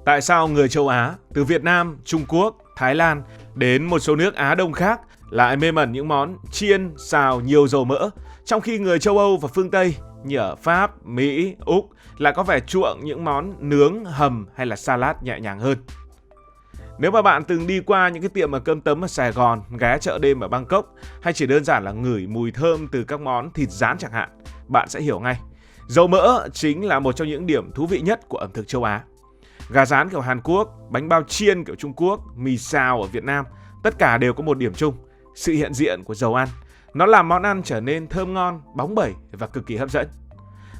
Tại sao người châu Á từ Việt Nam, Trung Quốc, Thái Lan đến một số nước Á Đông khác lại mê mẩn những món chiên, xào nhiều dầu mỡ, trong khi người châu Âu và phương Tây như ở Pháp, Mỹ, Úc lại có vẻ chuộng những món nướng, hầm hay là salad nhẹ nhàng hơn? Nếu mà bạn từng đi qua những cái tiệm cơm tấm ở Sài Gòn, ghé chợ đêm ở Bangkok hay chỉ đơn giản là ngửi mùi thơm từ các món thịt rán chẳng hạn, bạn sẽ hiểu ngay. Dầu mỡ chính là một trong những điểm thú vị nhất của ẩm thực châu Á. Gà rán kiểu Hàn Quốc, bánh bao chiên kiểu Trung Quốc, mì xào ở Việt Nam, tất cả đều có một điểm chung, sự hiện diện của dầu ăn. Nó làm món ăn trở nên thơm ngon, bóng bẩy và cực kỳ hấp dẫn.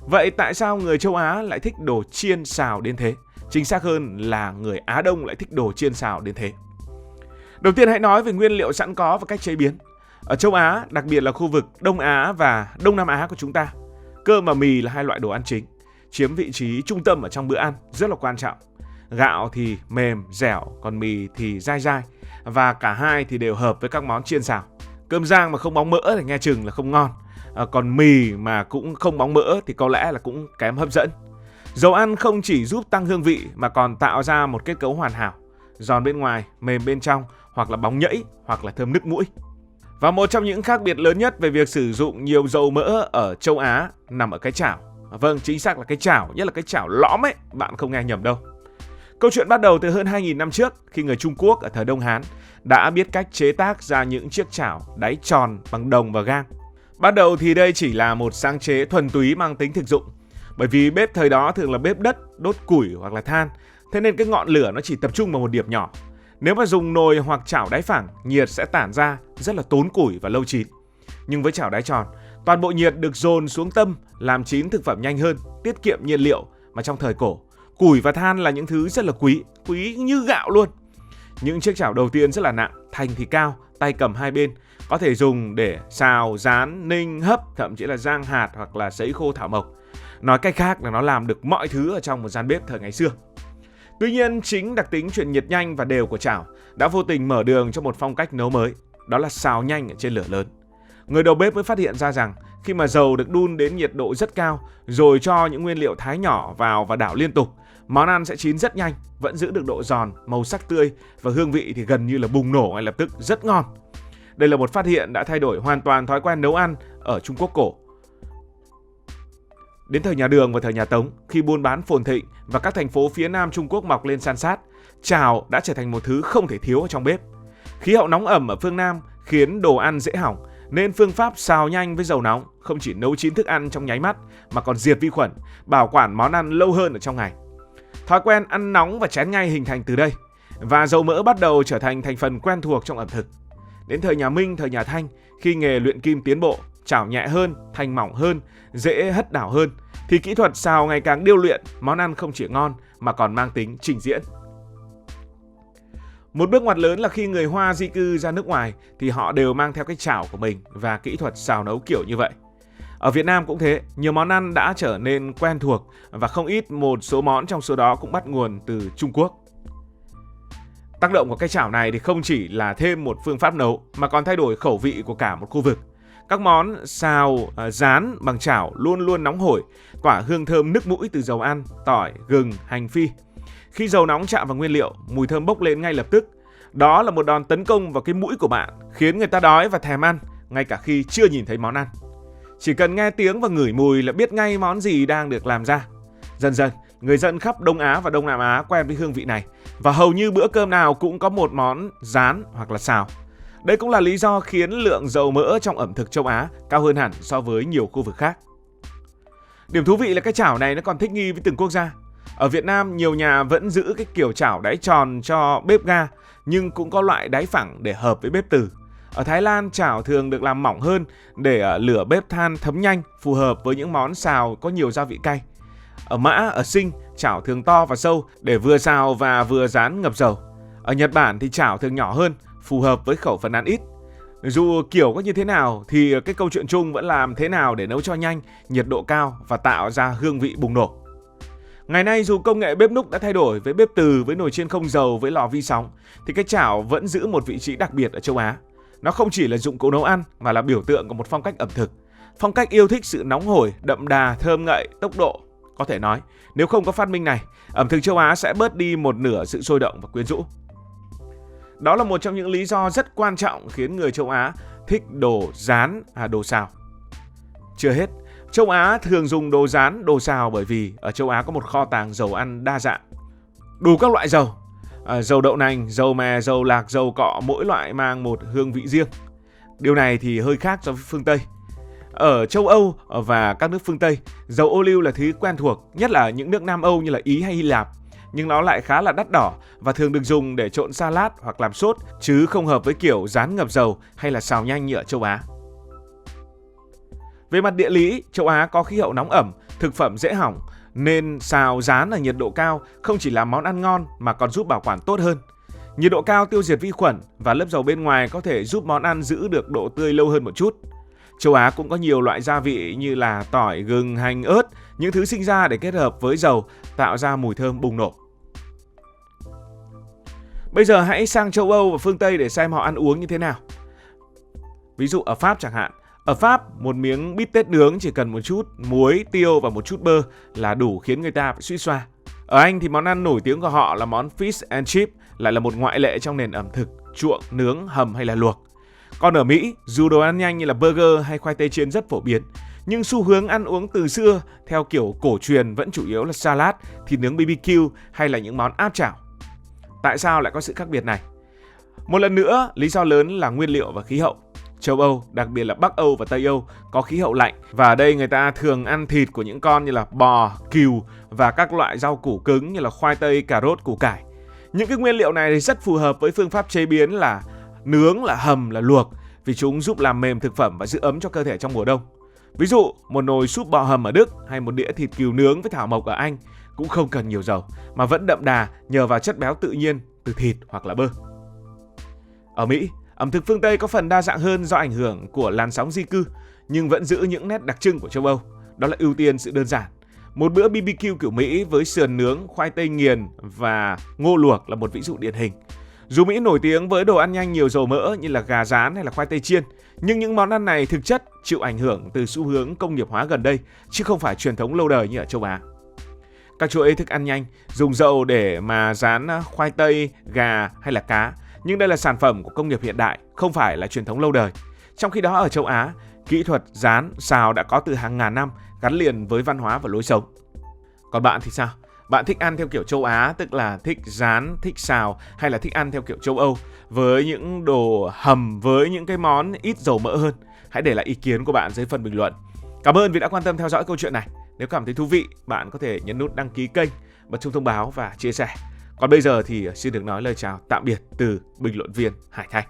Vậy tại sao người châu Á lại thích đồ chiên xào đến thế? Chính xác hơn là người Á Đông lại thích đồ chiên xào đến thế. Đầu tiên hãy nói về nguyên liệu sẵn có và cách chế biến. Ở châu Á, đặc biệt là khu vực Đông Á và Đông Nam Á của chúng ta, cơm và mì là hai loại đồ ăn chính, chiếm vị trí trung tâm ở trong bữa ăn, rất là quan trọng. Gạo thì mềm, dẻo, còn mì thì dai dai. Và cả hai thì đều hợp với các món chiên xào. Cơm rang mà không bóng mỡ thì nghe chừng là không ngon. Còn mì mà cũng không bóng mỡ thì có lẽ là cũng kém hấp dẫn. Dầu ăn không chỉ giúp tăng hương vị mà còn tạo ra một kết cấu hoàn hảo, giòn bên ngoài, mềm bên trong, hoặc là bóng nhẫy, hoặc là thơm nức mũi. Và một trong những khác biệt lớn nhất về việc sử dụng nhiều dầu mỡ ở châu Á nằm ở cái chảo. Vâng, chính xác là cái chảo, nhất là cái chảo lõm ấy, bạn không nghe nhầm đâu. Câu chuyện bắt đầu từ hơn 2.000 năm trước, khi người Trung Quốc ở thời Đông Hán đã biết cách chế tác ra những chiếc chảo đáy tròn bằng đồng và gang. Ban đầu thì đây chỉ là một sáng chế thuần túy mang tính thực dụng, bởi vì bếp thời đó thường là bếp đất, đốt củi hoặc là than, thế nên cái ngọn lửa nó chỉ tập trung vào một điểm nhỏ. Nếu mà dùng nồi hoặc chảo đáy phẳng, nhiệt sẽ tản ra, rất là tốn củi và lâu chín. Nhưng với chảo đáy tròn, toàn bộ nhiệt được dồn xuống tâm, làm chín thực phẩm nhanh hơn, tiết kiệm nhiên liệu. Mà trong thời cổ, củi và than là những thứ rất là quý như gạo luôn. Những chiếc chảo đầu tiên rất là nặng, thành thì cao, tay cầm hai bên, có thể dùng để xào, rán, ninh, hấp, thậm chí là rang hạt hoặc là sấy khô thảo mộc. Nói cách khác là nó làm được mọi thứ ở trong một gian bếp thời ngày xưa. Tuy nhiên, chính đặc tính truyền nhiệt nhanh và đều của chảo đã vô tình mở đường cho một phong cách nấu mới, đó là xào nhanh ở trên lửa lớn. Người đầu bếp mới phát hiện ra rằng khi mà dầu được đun đến nhiệt độ rất cao, rồi cho những nguyên liệu thái nhỏ vào và đảo liên tục, món ăn sẽ chín rất nhanh, vẫn giữ được độ giòn, màu sắc tươi và hương vị thì gần như là bùng nổ ngay lập tức, rất ngon. Đây là một phát hiện đã thay đổi hoàn toàn thói quen nấu ăn ở Trung Quốc cổ. Đến thời nhà Đường và thời nhà Tống, khi buôn bán phồn thịnh và các thành phố phía Nam Trung Quốc mọc lên san sát, chảo đã trở thành một thứ không thể thiếu ở trong bếp. Khí hậu nóng ẩm ở phương Nam khiến đồ ăn dễ hỏng, nên phương pháp xào nhanh với dầu nóng không chỉ nấu chín thức ăn trong nháy mắt mà còn diệt vi khuẩn, bảo quản món ăn lâu hơn ở trong ngày. Thói quen ăn nóng và chén ngay hình thành từ đây, và dầu mỡ bắt đầu trở thành thành phần quen thuộc trong ẩm thực. Đến thời nhà Minh, thời nhà Thanh, khi nghề luyện kim tiến bộ, chảo nhẹ hơn, thanh mỏng hơn, dễ hất đảo hơn, thì kỹ thuật xào ngày càng điêu luyện, món ăn không chỉ ngon mà còn mang tính trình diễn. Một bước ngoặt lớn là khi người Hoa di cư ra nước ngoài thì họ đều mang theo cái chảo của mình và kỹ thuật xào nấu kiểu như vậy. Ở Việt Nam cũng thế, nhiều món ăn đã trở nên quen thuộc và không ít một số món trong số đó cũng bắt nguồn từ Trung Quốc. Tác động của cái chảo này thì không chỉ là thêm một phương pháp nấu mà còn thay đổi khẩu vị của cả một khu vực. Các món xào, rán bằng chảo luôn luôn nóng hổi, tỏa hương thơm nức mũi từ dầu ăn, tỏi, gừng, hành phi. Khi dầu nóng chạm vào nguyên liệu, mùi thơm bốc lên ngay lập tức. Đó là một đòn tấn công vào cái mũi của bạn, khiến người ta đói và thèm ăn, ngay cả khi chưa nhìn thấy món ăn. Chỉ cần nghe tiếng và ngửi mùi là biết ngay món gì đang được làm ra. Dần dần, người dân khắp Đông Á và Đông Nam Á quen với hương vị này, và hầu như bữa cơm nào cũng có một món rán hoặc là xào. Đây cũng là lý do khiến lượng dầu mỡ trong ẩm thực châu Á cao hơn hẳn so với nhiều khu vực khác. Điểm thú vị là cái chảo này nó còn thích nghi với từng quốc gia. Ở Việt Nam, nhiều nhà vẫn giữ cái kiểu chảo đáy tròn cho bếp ga, nhưng cũng có loại đáy phẳng để hợp với bếp từ. Ở Thái Lan, chảo thường được làm mỏng hơn để lửa bếp than thấm nhanh, phù hợp với những món xào có nhiều gia vị cay. Ở Mã, ở Sing, chảo thường to và sâu để vừa xào và vừa rán ngập dầu. Ở Nhật Bản thì chảo thường nhỏ hơn, phù hợp với khẩu phần ăn ít. Dù kiểu có như thế nào thì cái câu chuyện chung vẫn làm thế nào để nấu cho nhanh, nhiệt độ cao và tạo ra hương vị bùng nổ. Ngày nay dù công nghệ bếp núc đã thay đổi với bếp từ, với nồi chiên không dầu, với lò vi sóng, thì cái chảo vẫn giữ một vị trí đặc biệt ở châu Á. Nó không chỉ là dụng cụ nấu ăn mà là biểu tượng của một phong cách ẩm thực. Phong cách yêu thích sự nóng hổi, đậm đà, thơm ngậy, tốc độ. có thể nói, nếu không có phát minh này, ẩm thực châu Á sẽ bớt đi một nửa sự sôi động và quyến rũ. Đó là một trong những lý do rất quan trọng khiến người châu Á thích đồ rán, đồ xào. Chưa hết, châu Á thường dùng đồ rán, đồ xào bởi vì ở châu Á có một kho tàng dầu ăn đa dạng. Đủ các loại dầu, dầu đậu nành, dầu mè, dầu lạc, dầu cọ, mỗi loại mang một hương vị riêng. Điều này thì hơi khác so với phương Tây. Ở châu Âu và các nước phương Tây, dầu ô liu là thứ quen thuộc, nhất là những nước Nam Âu như là Ý hay Hy Lạp. Nhưng nó lại khá là đắt đỏ và thường được dùng để trộn salad hoặc làm sốt, chứ không hợp với kiểu rán ngập dầu hay là xào nhanh như ở châu Á. Về mặt địa lý, châu Á có khí hậu nóng ẩm, thực phẩm dễ hỏng, nên xào rán ở nhiệt độ cao không chỉ làm món ăn ngon mà còn giúp bảo quản tốt hơn. Nhiệt độ cao tiêu diệt vi khuẩn và lớp dầu bên ngoài có thể giúp món ăn giữ được độ tươi lâu hơn một chút. Châu Á cũng có nhiều loại gia vị như là tỏi, gừng, hành, ớt, những thứ sinh ra để kết hợp với dầu tạo ra mùi thơm bùng nổ. Bây giờ hãy sang châu Âu và phương Tây để xem họ ăn uống như thế nào. Ví dụ ở Pháp chẳng hạn. Ở Pháp, một miếng bít tết nướng chỉ cần một chút muối, tiêu và một chút bơ là đủ khiến người ta phải suýt xoa. Ở Anh thì món ăn nổi tiếng của họ là món fish and chip, lại là một ngoại lệ trong nền ẩm thực, chuộng, nướng, hầm hay là luộc. Còn ở Mỹ, dù đồ ăn nhanh như là burger hay khoai tây chiên rất phổ biến, nhưng xu hướng ăn uống từ xưa theo kiểu cổ truyền vẫn chủ yếu là salad, thịt nướng BBQ hay là những món áp chảo. Tại sao lại có sự khác biệt này? Một lần nữa, lý do lớn là nguyên liệu và khí hậu. Châu Âu, đặc biệt là Bắc Âu và Tây Âu có khí hậu lạnh và ở đây người ta thường ăn thịt của những con như là bò, cừu và các loại rau củ cứng như là khoai tây, cà rốt, củ cải. Những cái nguyên liệu này rất phù hợp với phương pháp chế biến là nướng, là hầm, là luộc vì chúng giúp làm mềm thực phẩm và giữ ấm cho cơ thể trong mùa đông. Ví dụ, một nồi súp bò hầm ở Đức hay một đĩa thịt cừu nướng với thảo mộc ở Anh cũng không cần nhiều dầu mà vẫn đậm đà nhờ vào chất béo tự nhiên từ thịt hoặc là bơ. Ở Mỹ, ẩm thực phương Tây có phần đa dạng hơn do ảnh hưởng của làn sóng di cư nhưng vẫn giữ những nét đặc trưng của châu Âu, đó là ưu tiên sự đơn giản. Một bữa BBQ kiểu Mỹ với sườn nướng, khoai tây nghiền và ngô luộc là một ví dụ điển hình. Dù Mỹ nổi tiếng với đồ ăn nhanh nhiều dầu mỡ như là gà rán hay là khoai tây chiên, nhưng những món ăn này thực chất chịu ảnh hưởng từ xu hướng công nghiệp hóa gần đây, chứ không phải truyền thống lâu đời như ở châu Á. Các chuỗi thức ăn nhanh dùng dầu để mà rán khoai tây, gà hay là cá, nhưng đây là sản phẩm của công nghiệp hiện đại, không phải là truyền thống lâu đời. Trong khi đó ở châu Á, kỹ thuật rán, xào đã có từ hàng ngàn năm, gắn liền với văn hóa và lối sống. Còn bạn thì sao? Bạn thích ăn theo kiểu châu Á, tức là thích rán, thích xào, hay là thích ăn theo kiểu châu Âu với những đồ hầm, với những cái món ít dầu mỡ hơn? Hãy để lại ý kiến của bạn dưới phần bình luận. Cảm ơn vì đã quan tâm theo dõi câu chuyện này. Nếu cảm thấy thú vị, bạn có thể nhấn nút đăng ký kênh, bật chuông thông báo và chia sẻ. Còn bây giờ thì xin được nói lời chào tạm biệt từ bình luận viên Hải Thanh.